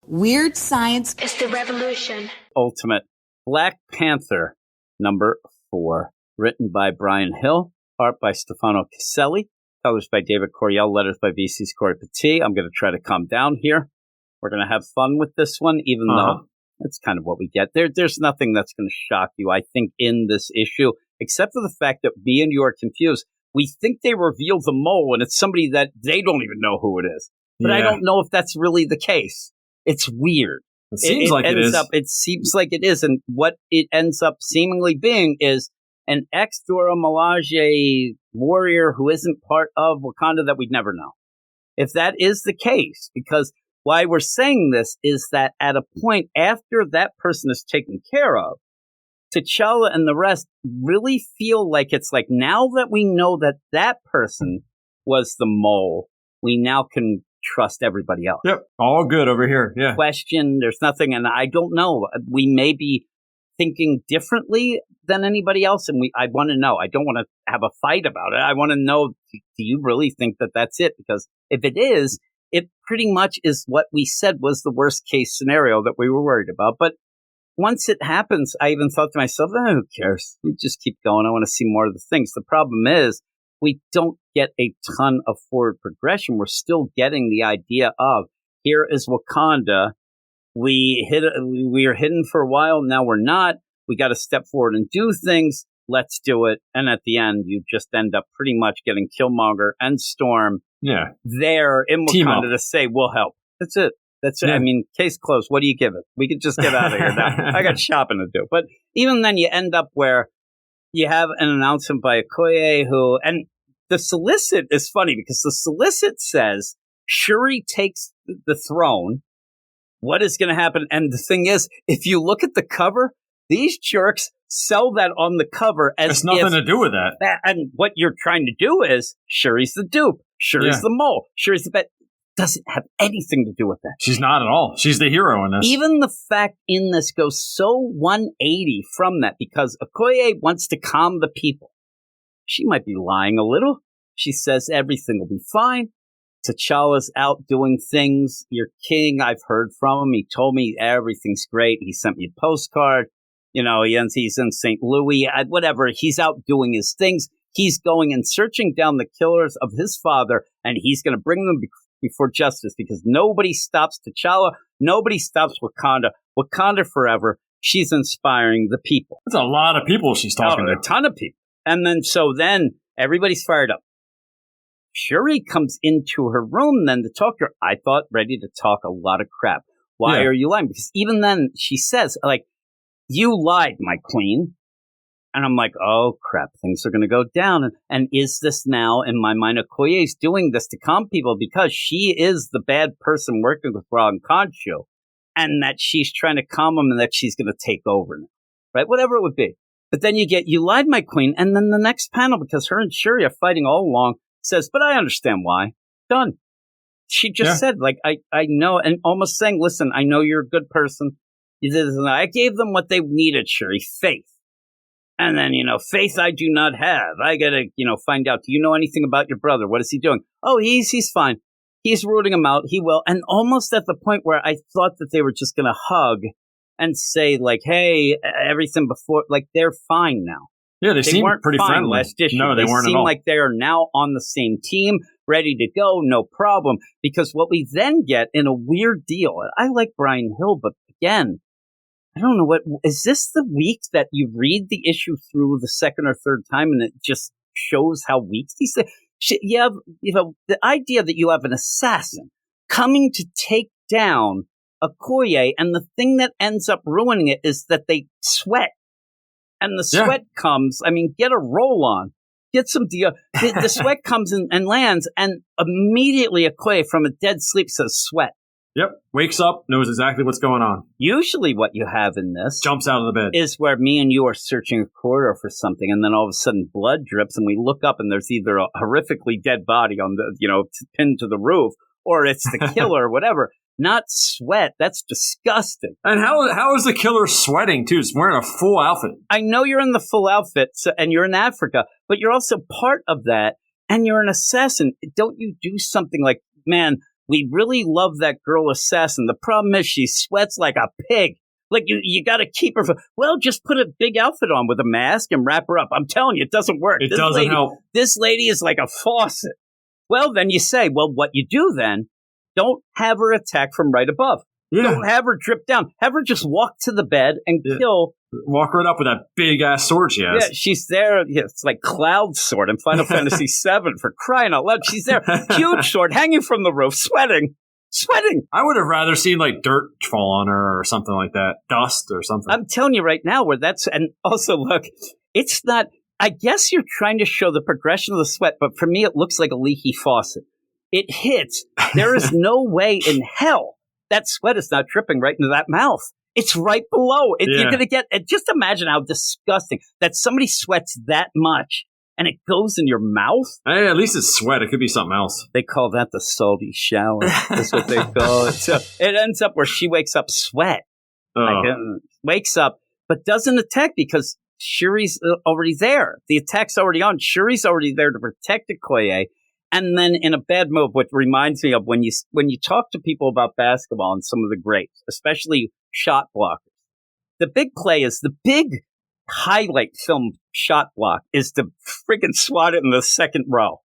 Weird science is the revolution. Ultimate. Black Panther, number 4. Written by Brian Hill. Art by Stefano Caselli. Colors by David Coryell. Letters by VC's Corey Petit. I'm going to try to calm down here. We're going to have fun with this one, even though it's kind of what we get. There's nothing that's going to shock you, I think, in this issue, except for the fact that me and you are confused. We think they reveal the mole, and it's somebody that they don't even know who it is. But I don't know if that's really the case. It's weird. It seems like it is. It seems like it is, and what it ends up seemingly being is an ex-Dora Milaje warrior who isn't part of Wakanda that we'd never know. If that is the case, because why we're saying this is that at a point after that person is taken care of, T'Challa and the rest really feel like it's like now that we know that that person was the mole, we now can trust everybody else. Yep, all good over here. Yeah. Question, there's nothing, and I don't know. We may be thinking differently than anybody else, and I want to know. I don't want to have a fight about it. I want to know, do you really think that that's it? Because if it is, it pretty much is what we said was the worst case scenario that we were worried about. But once it happens, I even thought to myself, who cares? We just keep going. I want to see more of the things. The problem is we don't get a ton of forward progression. We're still getting the idea of here is Wakanda. We are hidden for a while. Now we're not. We got to step forward and do things. Let's do it. And at the end, you just end up pretty much getting Killmonger and Storm there in Wakanda to say, we'll help. That's it. That's it. I mean, case closed. What do you give it? We could just get out of here now. I got shopping to do. But even then, you end up where you have an announcement by Okoye who, and the solicit is funny because the solicit says Shuri takes the throne. What is going to happen? And the thing is, if you look at the cover, these jerks sell that on the cover as it's nothing to do with that. And what you're trying to do is Shuri's the dupe. Shuri's the mole. Shuri's the bet. Doesn't have anything to do with that. She's not at all. She's the hero in this. Even the fact in this goes so 180 from that because Okoye wants to calm the people. She might be lying a little. She says everything will be fine. T'Challa's out doing things. Your king, I've heard from him. He told me everything's great. He sent me a postcard. You know, he's in St. Louis, whatever. He's out doing his things. He's going and searching down the killers of his father, and he's going to bring them before justice because nobody stops T'Challa. Nobody stops Wakanda. Wakanda forever. She's inspiring the people. That's a lot of people she's talking to. A ton of people. And then everybody's fired up. Shuri comes into her room then to talk to her. I thought ready to talk a lot of crap. Why are you lying? Because even then she says, like, you lied, my queen. And I'm like, oh, crap, things are going to go down. And is this now, in my mind, Okoye's doing this to calm people because she is the bad person working with Ra and Khonshu, and that she's trying to calm them and that she's going to take over now, right? Whatever it would be. But then you get, you lied, my queen, and then the next panel, because her and Shuri are fighting all along, says, but I understand why. Done. She just said, like, I know, and almost saying, listen, I know you're a good person. You did this, and I gave them what they needed, Shuri, faith. And then, faith I do not have. I got to, find out. Do you know anything about your brother? What is he doing? Oh, he's fine. He's rooting him out. He will. And almost at the point where I thought that they were just going to hug and say, like, hey, everything before, like, they're fine now. Yeah, they seem weren't pretty fine friendly. Last issue. No, they weren't at all. They seem like they are now on the same team, ready to go, no problem. Because what we then get in a weird deal, I like Brian Hill, but again, I don't know what is this the week that you read the issue through the second or third time and it just shows how weak these things. You have, the idea that you have an assassin coming to take down Okoye, and the thing that ends up ruining it is that they sweat, and the sweat comes. I mean, get a roll on, get some deal. The sweat comes in and lands, and immediately Okoye from a dead sleep says sweat. Yep. Wakes up, knows exactly what's going on. Usually what you have in this jumps out of the bed is where me and you are searching a corridor for something, and then all of a sudden blood drips, and we look up and there's either a horrifically dead body on the, pinned to the roof, or it's the killer or whatever. Not sweat. That's disgusting. And how is the killer sweating too? He's wearing a full outfit. I know you're in the full outfit, and you're in Africa, but you're also part of that, and you're an assassin. Don't you do something like, man, we really love that girl assassin. The problem is she sweats like a pig. Like, you got to keep her. Well, just put a big outfit on with a mask and wrap her up. I'm telling you, it doesn't work. It doesn't help. This lady is like a faucet. Well, then you say, well, what you do then, don't have her attack from right above. Yeah. Don't have her drip down. Have her just walk to the bed and kill. Walk right up with that big-ass sword she has. Yeah, she's there. Yeah, it's like Cloud Sword in Final Fantasy VII, for crying out loud. She's there. Huge sword hanging from the roof, sweating. I would have rather seen like dirt fall on her or something like that. Dust or something. I'm telling you right now and also look, it's not, I guess you're trying to show the progression of the sweat, but for me, it looks like a leaky faucet. It hits. There is no way in hell that sweat is not dripping right into that mouth. It's right below. You're going to get, just imagine how disgusting that somebody sweats that much and it goes in your mouth. Hey, at least it's sweat. It could be something else. They call that the salty shower. That's what they call it. So it ends up where she wakes up sweat. Wakes up, but doesn't attack because Shuri's already there. The attack's already on. Shuri's already there to protect Okoye. And then in a bad move, which reminds me of when you talk to people about basketball and some of the greats, especially shot blockers, the big play is the big highlight film shot block is to freaking swat it in the second row,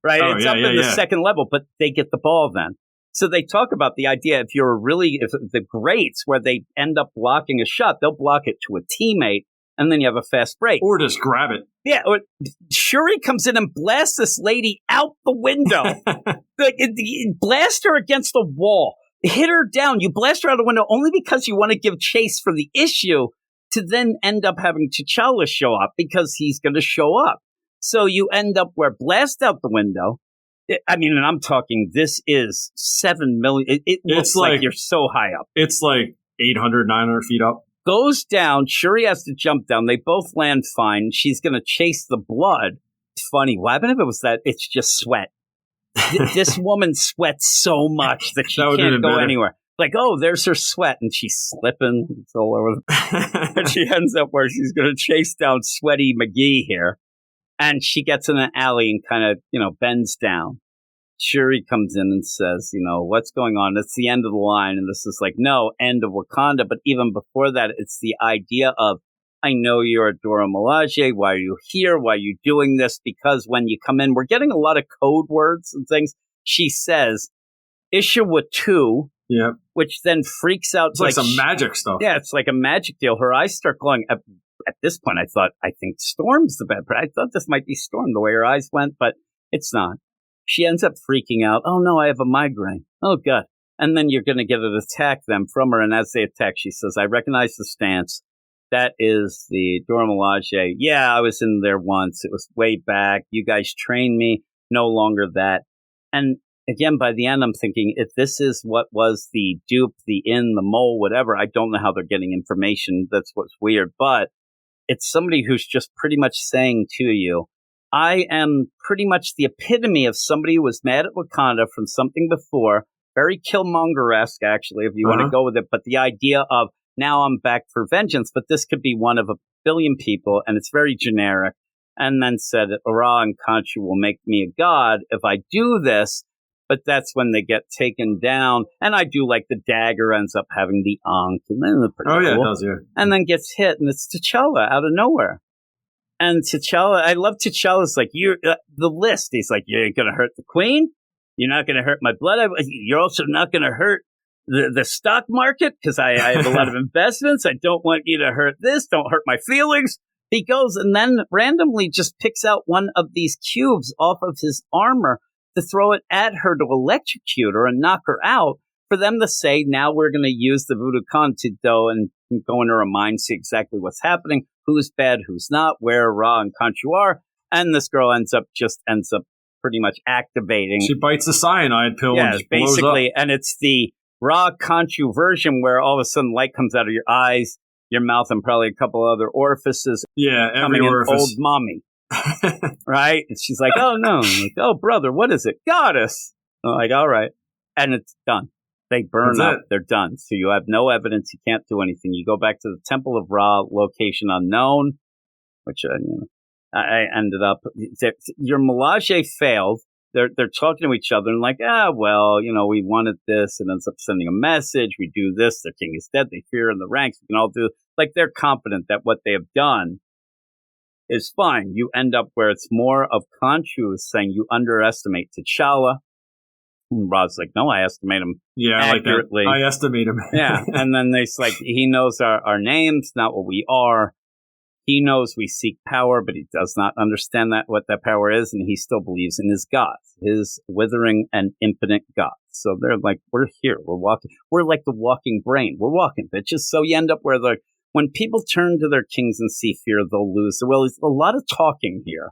right? It's up in the second level, but they get the ball then. So they talk about the idea if the greats where they end up blocking a shot, they'll block it to a teammate and then you have a fast break. Or just grab it. Yeah, Shuri comes in and blasts this lady out the window. Blast her against the wall. Hit her down. You blast her out the window only because you want to give chase for the issue to then end up having T'Challa show up because he's going to show up. So you end up where blast out the window. I mean, and I'm talking, this is 7 million. It looks like you're so high up. It's like 800, 900 feet up. Goes down. Shuri has to jump down. They both land fine. She's going to chase the blood. It's funny. What happened if it was that it's just sweat? This woman sweats so much that she can't go anywhere. Like, oh, there's her sweat. And she's slipping. It's all over. And she ends up where she's going to chase down Sweaty McGee here. And she gets in an alley and kind of, bends down. Shuri comes in and says, what's going on? It's the end of the line. And this is like, no, end of Wakanda. But even before that, it's the idea of, I know you're Dora Milaje. Why are you here? Why are you doing this? Because when you come in, we're getting a lot of code words and things. She says, Ishiwa 2, which then freaks out. It's like some magic stuff. Yeah, it's like a magic deal. Her eyes start glowing. At this point, I think Storm's the bad. But I thought this might be Storm, the way her eyes went, but it's not. She ends up freaking out. Oh, no, I have a migraine. Oh, God. And then you're going to get an attack them from her. And as they attack, she says, I recognize the stance. That is the Dora Milaje. Yeah, I was in there once. It was way back. You guys trained me. No longer that. And again, by the end, I'm thinking, if this is what was the dupe, the mole, whatever, I don't know how they're getting information. That's what's weird. But it's somebody who's just pretty much saying to you, I am pretty much the epitome of somebody who was mad at Wakanda from something before. Very Killmonger-esque, actually, if you want to go with it. But the idea of, now I'm back for vengeance, but this could be one of a billion people, and it's very generic. And then said, Ra and Khonshu will make me a god if I do this. But that's when they get taken down. And I do like the dagger ends up having the Ankh. And then cool. It does, yeah. And then gets hit, and it's T'Challa out of nowhere. And T'Challa, I love T'Challa's like, the list. He's like, you're going to hurt the queen? You're not going to hurt my blood? You're also not going to hurt the stock market because I have a lot of investments. I don't want you to hurt this. Don't hurt my feelings. He goes and then randomly just picks out one of these cubes off of his armor to throw it at her to electrocute her and knock her out for them to say, now we're going to use the Voodoo Khan to go and go into her mind, see exactly what's happening, who's bad, who's not, where Ra and Khonshu are. And this girl ends up pretty much activating. She bites the cyanide pill and just blows basically, up. And it's the Ra Khonshu version where all of a sudden light comes out of your eyes, your mouth, and probably a couple other orifices. Yeah, every coming orifice. In old mommy. Right? And she's like, oh no. I'm like, oh brother, what is it? Goddess. I'm like, all right. And it's done. They burn up. They're done. So you have no evidence. You can't do anything. You go back to the Temple of Ra, location unknown, which, I ended up, your Milaje failed. they're talking to each other and like, well, we wanted this, and ends up sending a message. We do this. The king is dead. They fear in the ranks. We can all do like they're confident that what they have done is fine. You end up where it's more of Khonshu saying you underestimate T'Challa. And Rod's like, no, I estimate him accurately. Like I estimate him. Yeah, and then it's like he knows our names, not what we are. He knows we seek power, but he does not understand what that power is, and he still believes in his gods, his withering and impotent gods. So they're like, we're here, we're walking. We're like the walking brain. We're walking, bitches. So you end up where when people turn to their kings and see fear, they'll lose. Well, there's a lot of talking here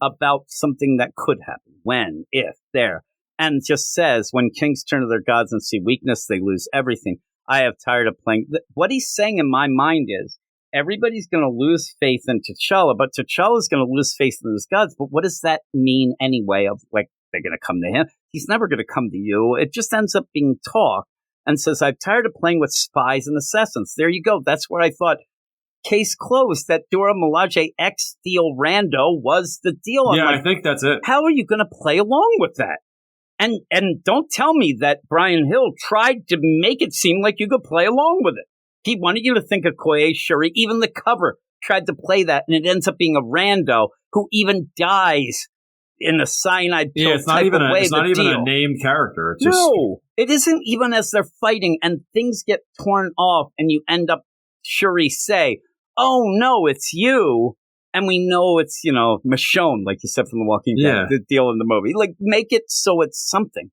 about something that could happen, when, if, there. And just says, when kings turn to their gods and see weakness, they lose everything. I have tired of playing. What he's saying in my mind is, everybody's going to lose faith in T'Challa, but T'Challa's going to lose faith in his gods. But what does that mean anyway? Of like, they're going to come to him. He's never going to come to you. It just ends up being talk and says, I'm tired of playing with spies and assassins. There you go. That's where I thought, case closed, that Dora Milaje ex-deal rando was the deal. Yeah, I think that's it. How are you going to play along with that? And don't tell me that Brian Hill tried to make it seem like you could play along with it. He wanted you to think of Okoye, Shuri. Even the cover tried to play that, and it ends up being a rando who even dies in a cyanide pill. Yeah, it's not even a named character. It's no, it isn't even as they're fighting, and things get torn off, and you end up Shuri say, "Oh no, it's you." And we know it's, Michonne, like you said from The Walking Dead, the deal in the movie. Like, make it so it's something.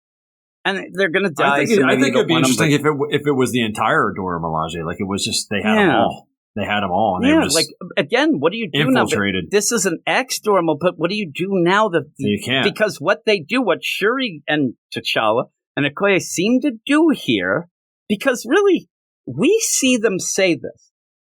And they're going to die. I think it'd be interesting if it was the entire Dora Milaje. Like, it was just, they had them all. They had them all. And they were just like, again, what do you do infiltrated. Now? This is an ex-Dora, but what do you do now? You can't. Because what they do, what Shuri and T'Challa and Okoye seem to do here, because really, we see them say this.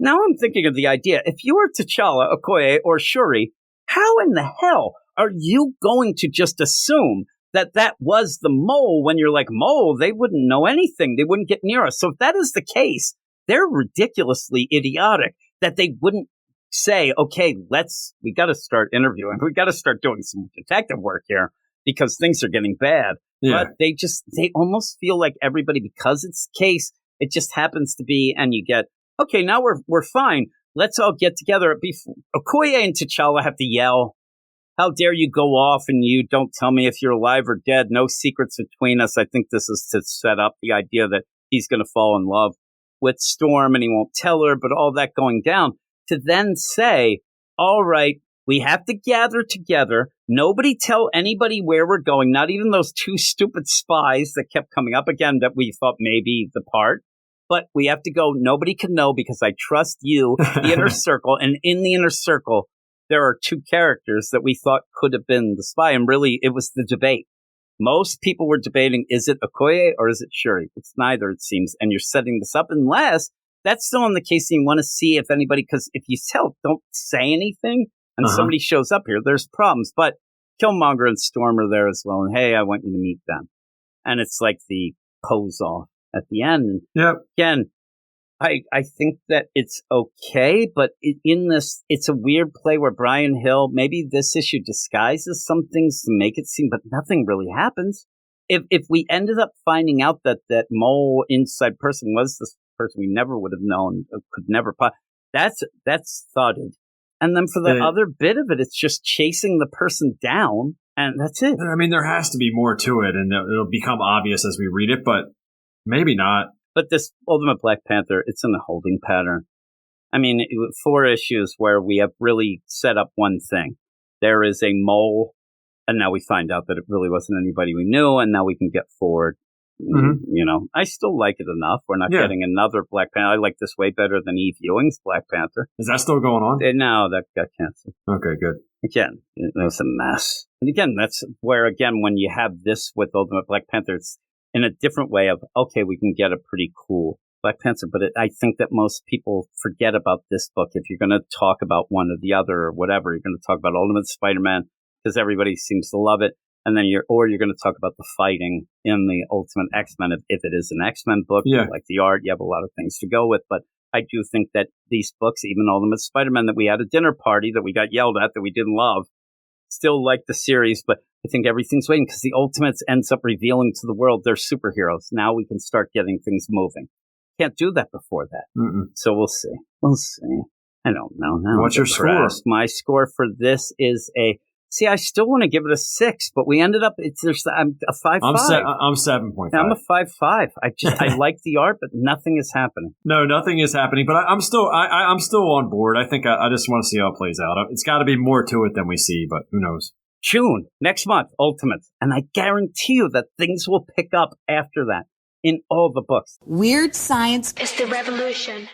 Now I'm thinking of the idea, if you were T'Challa, Okoye, or Shuri, how in the hell are you going to just assume that was the mole when you're like, mole, they wouldn't know anything. They wouldn't get near us. So if that is the case, they're ridiculously idiotic that they wouldn't say, okay, we got to start interviewing. We got to start doing some detective work here because things are getting bad. Yeah. But they almost feel like everybody, because it's the case, it just happens to be, and you get, okay, now we're fine. Let's all get together. Okoye and T'Challa have to yell, how dare you go off and you don't tell me if you're alive or dead. No secrets between us. I think this is to set up the idea that he's going to fall in love with Storm and he won't tell her, but all that going down to then say, all right, we have to gather together. Nobody tell anybody where we're going. Not even those two stupid spies that kept coming up again that we thought maybe the part. But we have to go. Nobody can know because I trust you, the inner circle. And in the inner circle, there are two characters that we thought could have been the spy. And really, it was the debate. Most people were debating, is it Okoye or is it Shuri? It's neither, it seems. And you're setting this up unless that's still in the case and you want to see if anybody, because if you don't say anything and somebody shows up here, there's problems. But Killmonger and Storm are there as well. And hey, I want you to meet them. And it's like the pose off at the end. Yep. Again, I think that it's okay, but in this, it's a weird play where Brian Hill, maybe this issue disguises some things to make it seem, but nothing really happens. If we ended up finding out that mole inside person was this person we never would have known, could never, that's thudded. And then for the other bit of it, it's just chasing the person down, and that's it. I mean, there has to be more to it, and it'll become obvious as we read it, but maybe not. But this Ultimate Black Panther, it's in a holding pattern. I mean, 4 issues where we have really set up one thing. There is a mole, and now we find out that it really wasn't anybody we knew, and now we can get forward. Mm-hmm. You know, I still like it enough. We're not getting another Black Panther. I like this way better than Eve Ewing's Black Panther. Is that still going on? No, that got canceled. Okay, good. Again, it was a mess. And again, that's where, again, when you have this with Ultimate Black Panther, it's in a different way of, okay, we can get a pretty cool Black Panther. But I think that most people forget about this book. If you're going to talk about one or the other or whatever, you're going to talk about Ultimate Spider-Man because everybody seems to love it. And then you're going to talk about the fighting in the Ultimate X-Men. If it is an X-Men book, you like the art, you have a lot of things to go with. But I do think that these books, even Ultimate Spider-Man that we had a dinner party that we got yelled at that we didn't love, still like the series. But I think everything's waiting because the Ultimates ends up revealing to the world they're superheroes. Now we can start getting things moving. Can't do that before that. So we'll see. We'll see. I don't know. Now what's your score? My score for this is See, I still want to give it a 6, but we ended up. I'm a 5.5. I'm 7.5. I'm a 5.5. I like the art, but nothing is happening. No, nothing is happening. But I'm still on board. I think I just want to see how it plays out. It's got to be more to it than we see, but who knows? June next month, Ultimates, and I guarantee you that things will pick up after that in all the books. Weird science is the revolution.